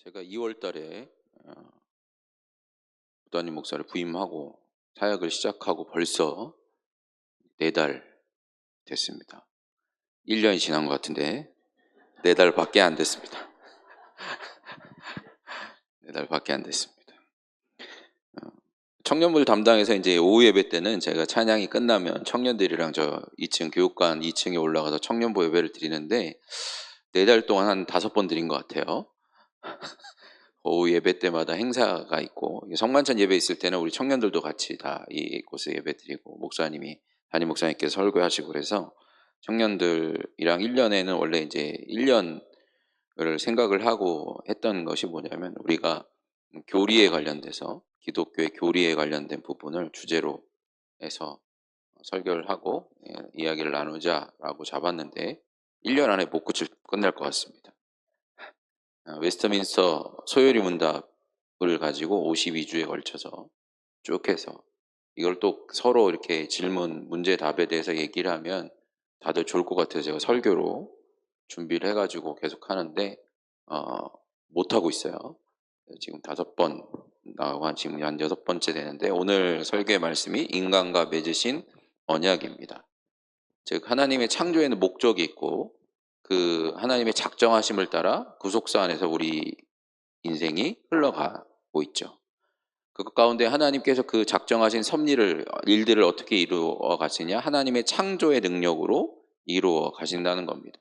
제가 2월 달에 부단임 목사를 부임하고 사역을 시작하고 벌써 4달 됐습니다. 1년이 지난 것 같은데 4달밖에 안 됐습니다. 4달밖에 안 됐습니다. 청년부 담당해서 이제 오후 예배 때는 제가 찬양이 끝나면 청년들이랑 저 2층 교육관 2층에 올라가서 청년부 예배를 드리는데 4달 동안 한 5번 드린 것 같아요. 오후 예배 때마다 행사가 있고 성만찬 예배 있을 때는 우리 청년들도 같이 다 이곳에 예배 드리고 담임 목사님께서 설교하시고 그래서 청년들이랑 1년에는 원래 이제 1년을 생각을 하고 했던 것이 뭐냐면 우리가 교리에 관련돼서 기독교의 교리에 관련된 부분을 주제로 해서 설교를 하고 이야기를 나누자라고 잡았는데 1년 안에 못 끝낼 것 같습니다. 웨스트민스터 소요리 문답을 가지고 52주에 걸쳐서 쭉 해서 이걸 또 서로 이렇게 질문, 문제, 답에 대해서 얘기를 하면 다들 좋을 것 같아서 제가 설교로 준비를 해가지고 계속 하는데 못하고 있어요. 지금 5번 나가고 지금 한 6번째 되는데 오늘 설교의 말씀이 인간과 맺으신 언약입니다. 즉 하나님의 창조에는 목적이 있고 그 하나님의 작정하심을 따라 구속사 안에서 우리 인생이 흘러가고 있죠. 그 가운데 하나님께서 그 작정하신 일들을 어떻게 이루어 가시냐? 하나님의 창조의 능력으로 이루어 가신다는 겁니다.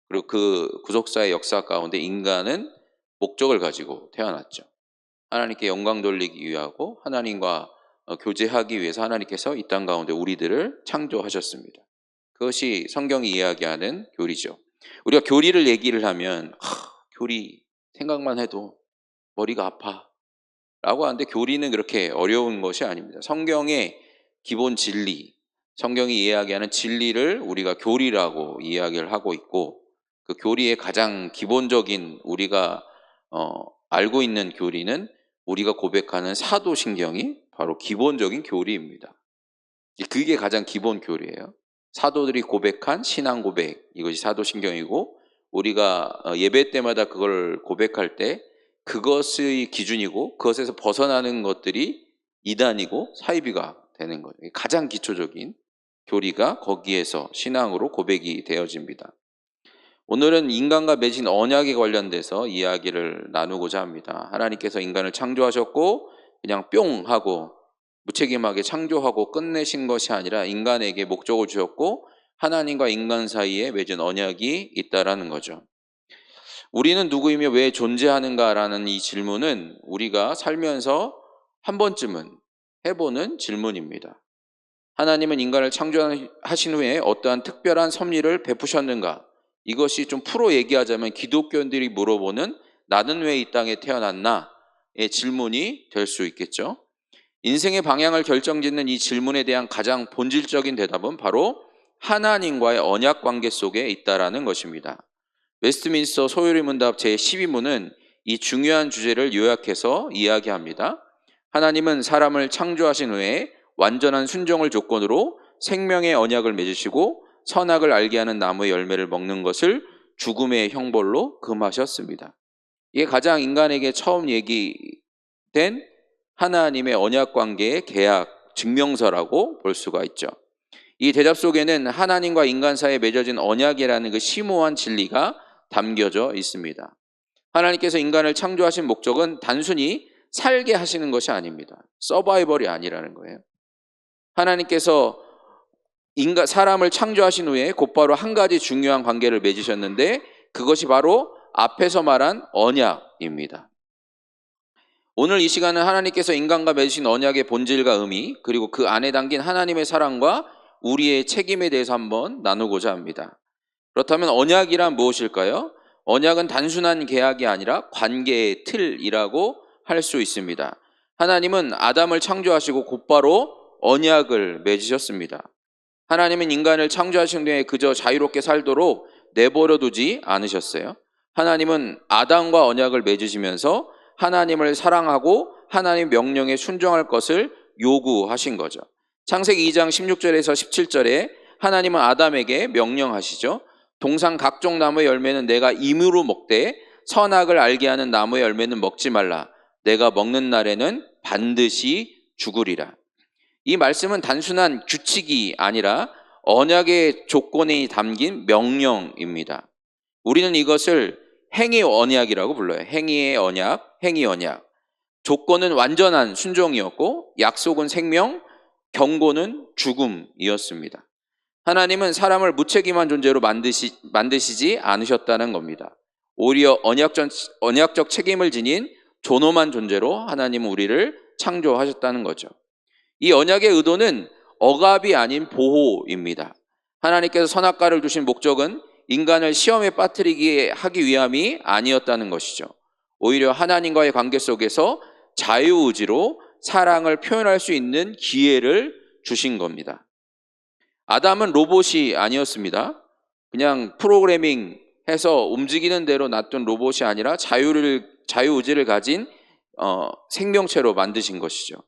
그리고 그 구속사의 역사 가운데 인간은 목적을 가지고 태어났죠. 하나님께 영광 돌리기 위하고 하나님과 교제하기 위해서 하나님께서 이 땅 가운데 우리들을 창조하셨습니다. 그것이 성경이 이야기하는 교리죠. 우리가 교리를 얘기를 하면 교리 생각만 해도 머리가 아파 라고 하는데 교리는 그렇게 어려운 것이 아닙니다. 성경의 기본 진리, 성경이 이야기하는 진리를 우리가 교리라고 이야기를 하고 있고 그 교리의 가장 기본적인 우리가 알고 있는 교리는 우리가 고백하는 사도신경이 바로 기본적인 교리입니다. 그게 가장 기본 교리예요. 사도들이 고백한 신앙 고백, 이것이 사도신경이고 우리가 예배 때마다 그걸 고백할 때 그것의 기준이고 그것에서 벗어나는 것들이 이단이고 사이비가 되는 거죠. 가장 기초적인 교리가 거기에서 신앙으로 고백이 되어집니다. 오늘은 인간과 맺은 언약에 관련돼서 이야기를 나누고자 합니다. 하나님께서 인간을 창조하셨고 그냥 뿅 하고 무책임하게 창조하고 끝내신 것이 아니라 인간에게 목적을 주셨고 하나님과 인간 사이에 맺은 언약이 있다라는 거죠. 우리는 누구이며 왜 존재하는가라는 이 질문은 우리가 살면서 한 번쯤은 해보는 질문입니다. 하나님은 인간을 창조하신 후에 어떠한 특별한 섭리를 베푸셨는가? 이것이 좀 풀어 얘기하자면 기독교인들이 물어보는 나는 왜 이 땅에 태어났나의 질문이 될 수 있겠죠. 인생의 방향을 결정짓는 이 질문에 대한 가장 본질적인 대답은 바로 하나님과의 언약 관계 속에 있다라는 것입니다. 웨스트민스터 소요리 문답 제12문은 이 중요한 주제를 요약해서 이야기합니다. 하나님은 사람을 창조하신 후에 완전한 순종을 조건으로 생명의 언약을 맺으시고 선악을 알게 하는 나무의 열매를 먹는 것을 죽음의 형벌로 금하셨습니다. 이게 가장 인간에게 처음 얘기된 하나님의 언약 관계의 계약 증명서라고 볼 수가 있죠. 이 대답 속에는 하나님과 인간 사이에 맺어진 언약이라는 그 심오한 진리가 담겨져 있습니다. 하나님께서 인간을 창조하신 목적은 단순히 살게 하시는 것이 아닙니다. 서바이벌이 아니라는 거예요. 하나님께서 사람을 창조하신 후에 곧바로 한 가지 중요한 관계를 맺으셨는데 그것이 바로 앞에서 말한 언약입니다. 오늘 이 시간은 하나님께서 인간과 맺으신 언약의 본질과 의미 그리고 그 안에 담긴 하나님의 사랑과 우리의 책임에 대해서 한번 나누고자 합니다. 그렇다면 언약이란 무엇일까요? 언약은 단순한 계약이 아니라 관계의 틀이라고 할 수 있습니다. 하나님은 아담을 창조하시고 곧바로 언약을 맺으셨습니다. 하나님은 인간을 창조하신 후에 그저 자유롭게 살도록 내버려 두지 않으셨어요. 하나님은 아담과 언약을 맺으시면서 하나님을 사랑하고 하나님 명령에 순종할 것을 요구하신 거죠. 창세기 2장 16절에서 17절에 하나님은 아담에게 명령하시죠. 동산 각종 나무의 열매는 내가 임으로 먹되 선악을 알게 하는 나무의 열매는 먹지 말라. 내가 먹는 날에는 반드시 죽으리라. 이 말씀은 단순한 규칙이 아니라 언약의 조건이 담긴 명령입니다. 우리는 이것을 행위 언약이라고 불러요. 행위의 언약, 행위 언약. 조건은 완전한 순종이었고 약속은 생명, 경고는 죽음이었습니다. 하나님은 사람을 무책임한 존재로 만드시지 않으셨다는 겁니다. 오히려 언약적 책임을 지닌 존엄한 존재로 하나님은 우리를 창조하셨다는 거죠. 이 언약의 의도는 억압이 아닌 보호입니다. 하나님께서 선악과를 주신 목적은 인간을 시험에 빠뜨리게 하기 위함이 아니었다는 것이죠. 오히려 하나님과의 관계 속에서 자유의지로 사랑을 표현할 수 있는 기회를 주신 겁니다. 아담은 로봇이 아니었습니다. 그냥 프로그래밍해서 움직이는 대로 놔둔 로봇이 아니라 자유의지를 가진 생명체로 만드신 것이죠.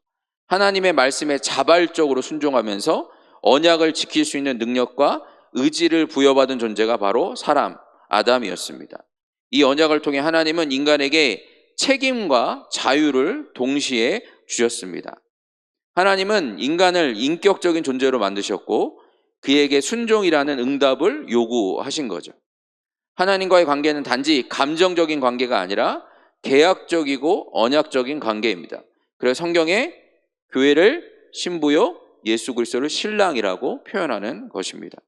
하나님의 말씀에 자발적으로 순종하면서 언약을 지킬 수 있는 능력과 의지를 부여받은 존재가 바로 사람, 아담이었습니다. 이 언약을 통해 하나님은 인간에게 책임과 자유를 동시에 주셨습니다. 하나님은 인간을 인격적인 존재로 만드셨고 그에게 순종이라는 응답을 요구하신 거죠. 하나님과의 관계는 단지 감정적인 관계가 아니라 계약적이고 언약적인 관계입니다. 그래서 성경에 교회를 신부요 예수 그리스도를 신랑이라고 표현하는 것입니다.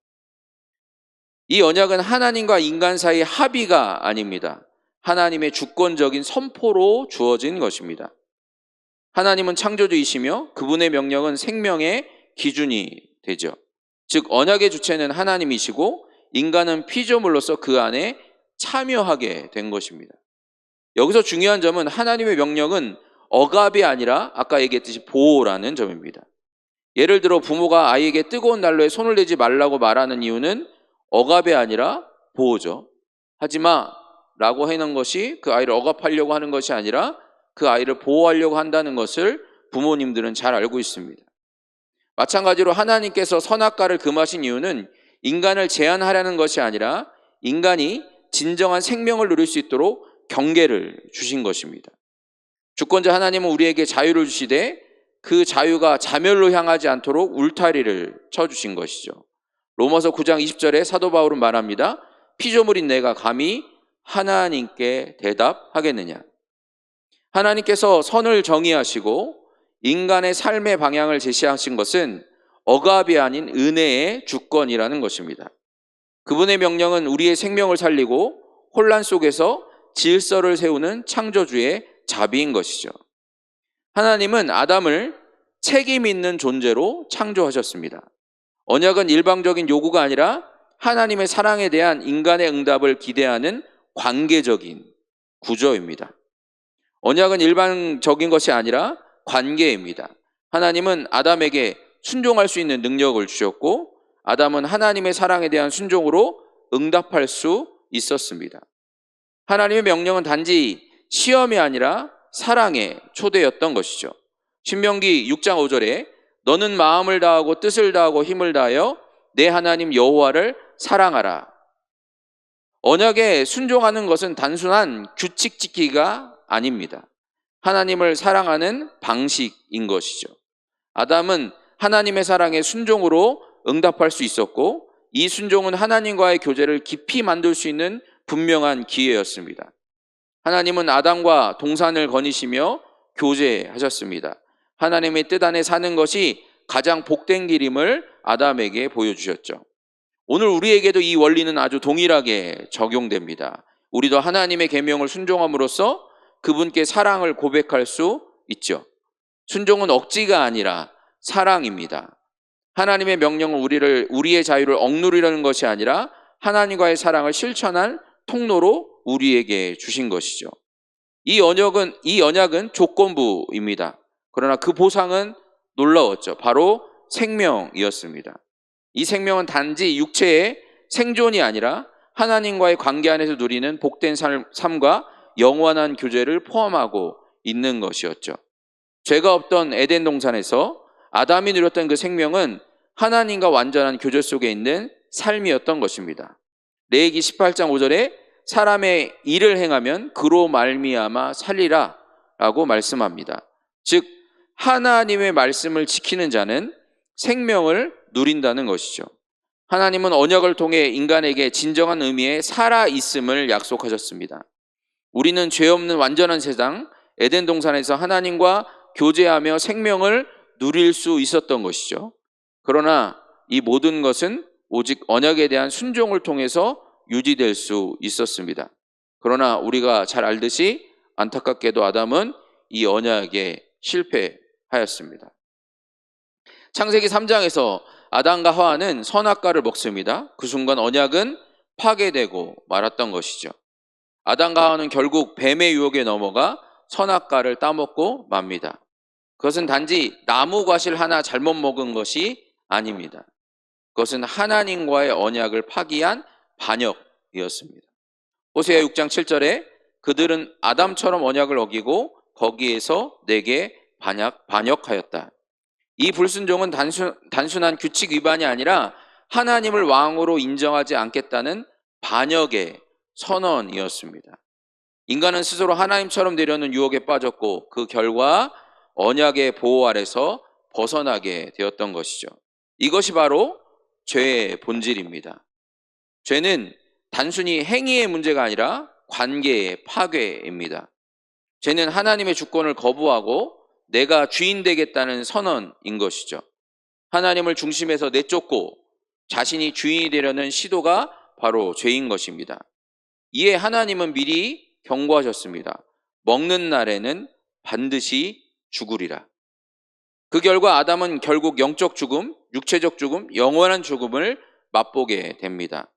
이 언약은 하나님과 인간 사이의 합의가 아닙니다. 하나님의 주권적인 선포로 주어진 것입니다. 하나님은 창조주이시며 그분의 명령은 생명의 기준이 되죠. 즉 언약의 주체는 하나님이시고 인간은 피조물로서 그 안에 참여하게 된 것입니다. 여기서 중요한 점은 하나님의 명령은 억압이 아니라 아까 얘기했듯이 보호라는 점입니다. 예를 들어 부모가 아이에게 뜨거운 난로에 손을 대지 말라고 말하는 이유는 억압이 아니라 보호죠. 하지마 라고 해놓은 것이 그 아이를 억압하려고 하는 것이 아니라 그 아이를 보호하려고 한다는 것을 부모님들은 잘 알고 있습니다. 마찬가지로 하나님께서 선악과를 금하신 이유는 인간을 제한하려는 것이 아니라 인간이 진정한 생명을 누릴 수 있도록 경계를 주신 것입니다. 주권자 하나님은 우리에게 자유를 주시되 그 자유가 자멸로 향하지 않도록 울타리를 쳐주신 것이죠. 로마서 9장 20절에 사도 바울은 말합니다. 피조물인 내가 감히 하나님께 대답하겠느냐. 하나님께서 선을 정의하시고 인간의 삶의 방향을 제시하신 것은 억압이 아닌 은혜의 주권이라는 것입니다. 그분의 명령은 우리의 생명을 살리고 혼란 속에서 질서를 세우는 창조주의 자비인 것이죠. 하나님은 아담을 책임 있는 존재로 창조하셨습니다. 언약은 일방적인 요구가 아니라 하나님의 사랑에 대한 인간의 응답을 기대하는 관계적인 구조입니다. 언약은 일방적인 것이 아니라 관계입니다. 하나님은 아담에게 순종할 수 있는 능력을 주셨고 아담은 하나님의 사랑에 대한 순종으로 응답할 수 있었습니다. 하나님의 명령은 단지 시험이 아니라 사랑의 초대였던 것이죠. 신명기 6장 5절에 너는 마음을 다하고 뜻을 다하고 힘을 다하여 내 하나님 여호와를 사랑하라. 언약에 순종하는 것은 단순한 규칙 지키기가 아닙니다. 하나님을 사랑하는 방식인 것이죠. 아담은 하나님의 사랑에 순종으로 응답할 수 있었고 이 순종은 하나님과의 교제를 깊이 만들 수 있는 분명한 기회였습니다. 하나님은 아담과 동산을 거니시며 교제하셨습니다. 하나님의 뜻 안에 사는 것이 가장 복된 길임을 아담에게 보여주셨죠. 오늘 우리에게도 이 원리는 아주 동일하게 적용됩니다. 우리도 하나님의 계명을 순종함으로써 그분께 사랑을 고백할 수 있죠. 순종은 억지가 아니라 사랑입니다. 하나님의 명령은 우리의 자유를 억누르려는 것이 아니라 하나님과의 사랑을 실천할 통로로 우리에게 주신 것이죠. 이 언약은 조건부입니다. 그러나 그 보상은 놀라웠죠. 바로 생명이었습니다. 이 생명은 단지 육체의 생존이 아니라 하나님과의 관계 안에서 누리는 복된 삶과 영원한 교제를 포함하고 있는 것이었죠. 죄가 없던 에덴 동산에서 아담이 누렸던 그 생명은 하나님과 완전한 교제 속에 있는 삶이었던 것입니다. 레위기 18장 5절에 사람의 일을 행하면 그로 말미암아 살리라 라고 말씀합니다. 즉 하나님의 말씀을 지키는 자는 생명을 누린다는 것이죠. 하나님은 언약을 통해 인간에게 진정한 의미의 살아있음을 약속하셨습니다. 우리는 죄 없는 완전한 세상 에덴 동산에서 하나님과 교제하며 생명을 누릴 수 있었던 것이죠. 그러나 이 모든 것은 오직 언약에 대한 순종을 통해서 유지될 수 있었습니다. 그러나 우리가 잘 알듯이 안타깝게도 아담은 이 언약에 실패하였습니다. 창세기 3장에서 아담과 하와는 선악과를 먹습니다. 그 순간 언약은 파괴되고 말았던 것이죠. 아담과 하와는 결국 뱀의 유혹에 넘어가 선악과를 따먹고 맙니다. 그것은 단지 나무 과실 하나 잘못 먹은 것이 아닙니다. 그것은 하나님과의 언약을 파기한 반역이었습니다. 호세아 6장 7절에 그들은 아담처럼 언약을 어기고 거기에서 내게 반역하였다. 이 불순종은 단순한 규칙 위반이 아니라 하나님을 왕으로 인정하지 않겠다는 반역의 선언이었습니다. 인간은 스스로 하나님처럼 되려는 유혹에 빠졌고 그 결과 언약의 보호 아래서 벗어나게 되었던 것이죠. 이것이 바로 죄의 본질입니다. 죄는 단순히 행위의 문제가 아니라 관계의 파괴입니다. 죄는 하나님의 주권을 거부하고 내가 주인 되겠다는 선언인 것이죠. 하나님을 중심에서 내쫓고 자신이 주인이 되려는 시도가 바로 죄인 것입니다. 이에 하나님은 미리 경고하셨습니다. 먹는 날에는 반드시 죽으리라. 그 결과 아담은 결국 영적 죽음, 육체적 죽음, 영원한 죽음을 맛보게 됩니다.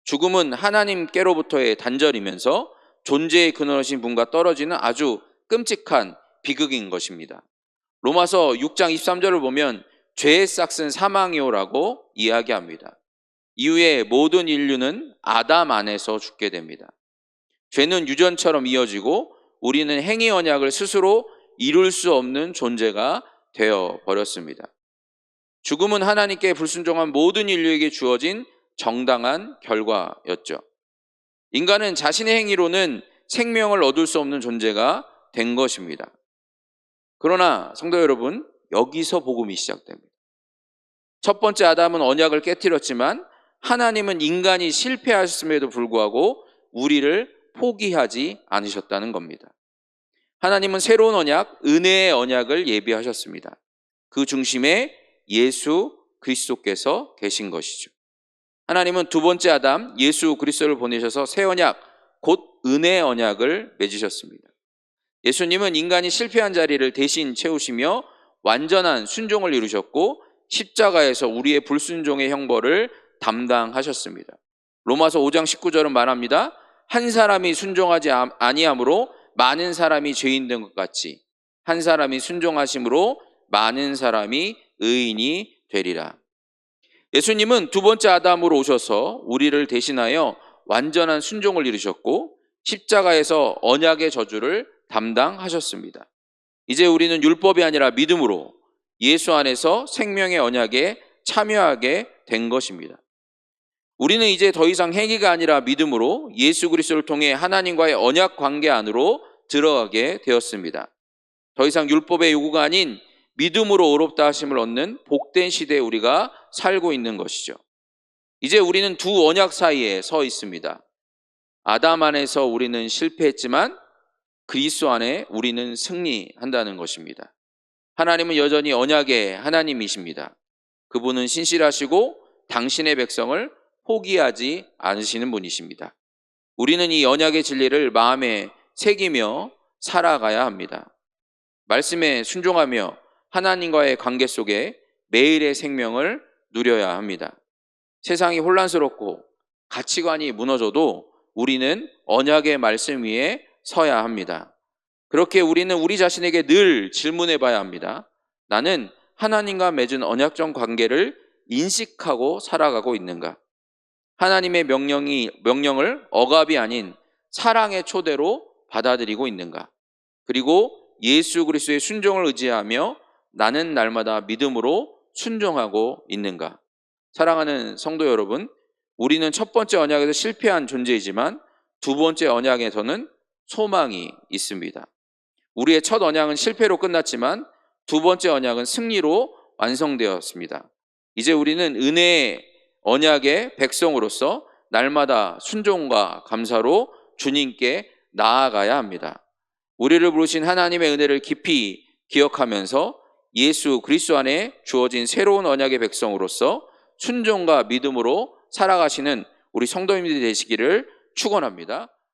죽음은 하나님께로부터의 단절이면서 존재의 근원이신 분과 떨어지는 아주 끔찍한 비극인 것입니다. 로마서 6장 23절을 보면 죄의 싹은 사망이오라고 이야기합니다. 이후에 모든 인류는 아담 안에서 죽게 됩니다. 죄는 유전처럼 이어지고 우리는 행위 언약을 스스로 이룰 수 없는 존재가 되어 버렸습니다. 죽음은 하나님께 불순종한 모든 인류에게 주어진 정당한 결과였죠. 인간은 자신의 행위로는 생명을 얻을 수 없는 존재가 된 것입니다. 그러나 성도 여러분, 여기서 복음이 시작됩니다. 첫 번째 아담은 언약을 깨뜨렸지만 하나님은 인간이 실패하셨음에도 불구하고 우리를 포기하지 않으셨다는 겁니다. 하나님은 새로운 언약, 은혜의 언약을 예비하셨습니다. 그 중심에 예수 그리스도께서 계신 것이죠. 하나님은 두 번째 아담, 예수 그리스도를 보내셔서 새 언약, 곧 은혜의 언약을 맺으셨습니다. 예수님은 인간이 실패한 자리를 대신 채우시며 완전한 순종을 이루셨고 십자가에서 우리의 불순종의 형벌을 담당하셨습니다. 로마서 5장 19절은 말합니다. 한 사람이 순종하지 아니함으로 많은 사람이 죄인 된 것 같이 한 사람이 순종하심으로 많은 사람이 의인이 되리라. 예수님은 두 번째 아담으로 오셔서 우리를 대신하여 완전한 순종을 이루셨고 십자가에서 언약의 저주를 담당하셨습니다. 이제 우리는 율법이 아니라 믿음으로 예수 안에서 생명의 언약에 참여하게 된 것입니다. 우리는 이제 더 이상 행위가 아니라 믿음으로 예수 그리스도를 통해 하나님과의 언약 관계 안으로 들어가게 되었습니다. 더 이상 율법의 요구가 아닌 믿음으로 의롭다 하심을 얻는 복된 시대에 우리가 살고 있는 것이죠. 이제 우리는 두 언약 사이에 서 있습니다. 아담 안에서 우리는 실패했지만 그리스도 안에 우리는 승리한다는 것입니다. 하나님은 여전히 언약의 하나님이십니다. 그분은 신실하시고 당신의 백성을 포기하지 않으시는 분이십니다. 우리는 이 언약의 진리를 마음에 새기며 살아가야 합니다. 말씀에 순종하며 하나님과의 관계 속에 매일의 생명을 누려야 합니다. 세상이 혼란스럽고 가치관이 무너져도 우리는 언약의 말씀 위에 서야 합니다. 그렇게 우리는 우리 자신에게 늘 질문해 봐야 합니다. 나는 하나님과 맺은 언약적 관계를 인식하고 살아가고 있는가? 하나님의 명령을 억압이 아닌 사랑의 초대로 받아들이고 있는가? 그리고 예수 그리스도의 순종을 의지하며 나는 날마다 믿음으로 순종하고 있는가? 사랑하는 성도 여러분, 우리는 첫 번째 언약에서 실패한 존재이지만 두 번째 언약에서는 소망이 있습니다. 우리의 첫 언약은 실패로 끝났지만 두 번째 언약은 승리로 완성되었습니다. 이제 우리는 은혜의 언약의 백성으로서 날마다 순종과 감사로 주님께 나아가야 합니다. 우리를 부르신 하나님의 은혜를 깊이 기억하면서 예수 그리스도 안에 주어진 새로운 언약의 백성으로서 순종과 믿음으로 살아가시는 우리 성도님들이 되시기를 축원합니다.